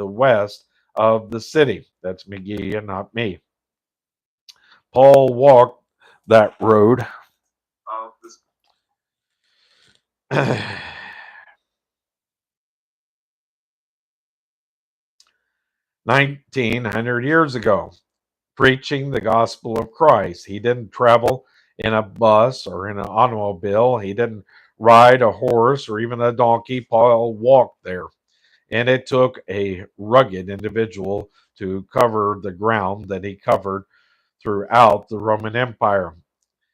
the west of the city. That's McGee and not me. Paul walked that road 1900 years ago, preaching the gospel of Christ. He didn't travel in a bus or in an automobile. He didn't ride a horse or even a donkey. Paul walked there. And it took a rugged individual to cover the ground that he covered throughout the Roman Empire.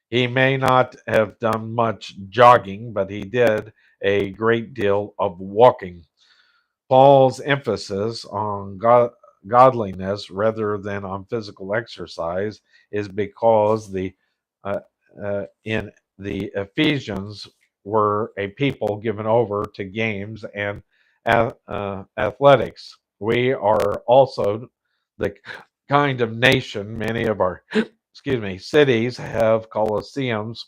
He may not have done much jogging, but he did a great deal of walking. Paul's emphasis on godliness rather than on physical exercise is because uh, in the Ephesians were a people given over to games and athletics. We are also the kind of nation. Many of our cities have coliseums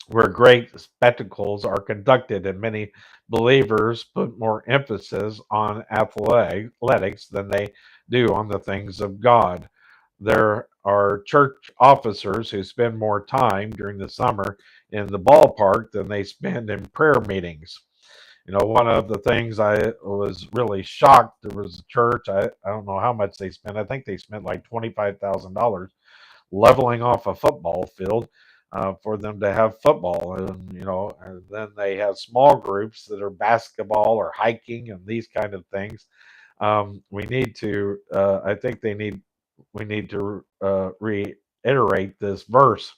where great spectacles are conducted, and many believers put more emphasis on athletics than they do on the things of God. There are church officers who spend more time during the summer in the ballpark than they spend in prayer meetings. You know, one of the things I was really shocked, there was a church, I don't know how much they spent. I think they spent like $25,000 leveling off a football field for them to have football. And, you know, and then they have small groups that are basketball or hiking and these kind of things. We need to, I think we need to reiterate this verse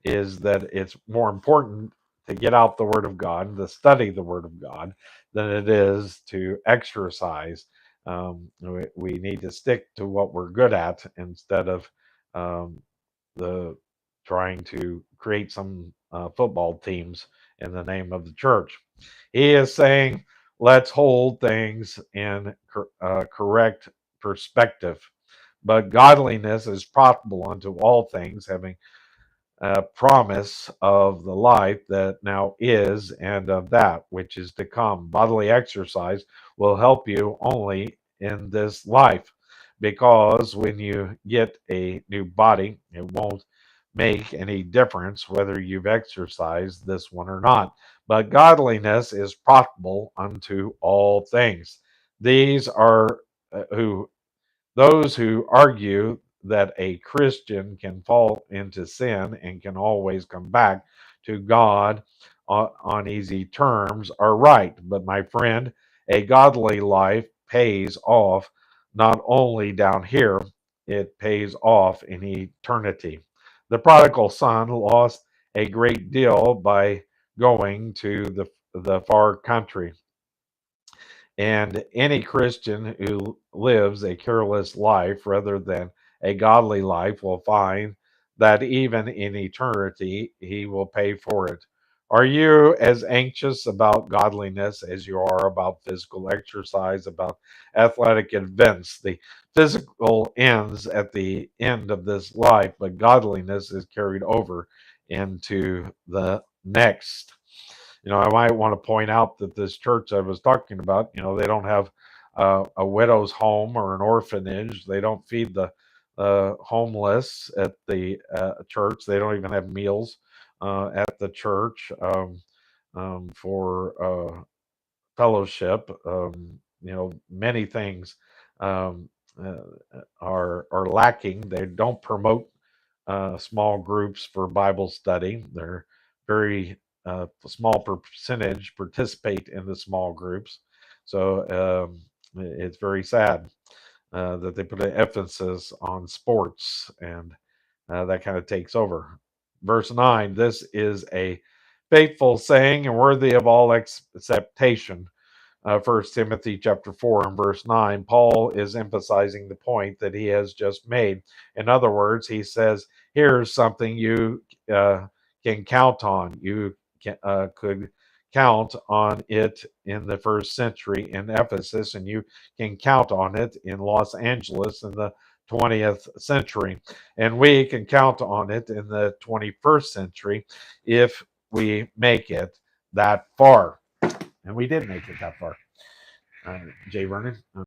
is that it's more important to get out the Word of God, to study the Word of God, than it is to exercise. We need to stick to what we're good at instead of um, the trying to create some football teams in the name of the church. He is saying, let's hold things in correct perspective. But godliness is profitable unto all things, having a promise of the life that now is and of that which is to come. Bodily exercise will help you only in this life because when you get a new body, it won't make any difference whether you've exercised this one or not. But godliness is profitable unto all things. These are who those who argue that a Christian can fall into sin and can always come back to God on easy terms are right. But my friend, a godly life pays off not only down here, it pays off in eternity. The prodigal son lost a great deal by going to the far country. And any Christian who lives a careless life rather than a godly life will find that even in eternity, he will pay for it. Are you as anxious about godliness as you are about physical exercise, about athletic events? The physical ends at the end of this life, but godliness is carried over into the next. You know, I might want to point out that this church I was talking about, you know, they don't have a widow's home or an orphanage. They don't feed the homeless at the church. They don't even have meals at the church for fellowship. You know, many things uh, are lacking. They don't promote small groups for Bible study. They're very small percentage participate in the small groups. So it's very sad that they put an emphasis on sports and that kind of takes over. Verse 9, this is a faithful saying and worthy of all acceptation. 1 Timothy chapter 4 and verse 9, Paul is emphasizing the point that he has just made. In other words, he says, here's something you can count on. You could count on it in the first century in Ephesus, and you can count on it in Los Angeles in the 20th century. And we can count on it in the 21st century if we make it that far. And we did make it that far. Jay Vernon.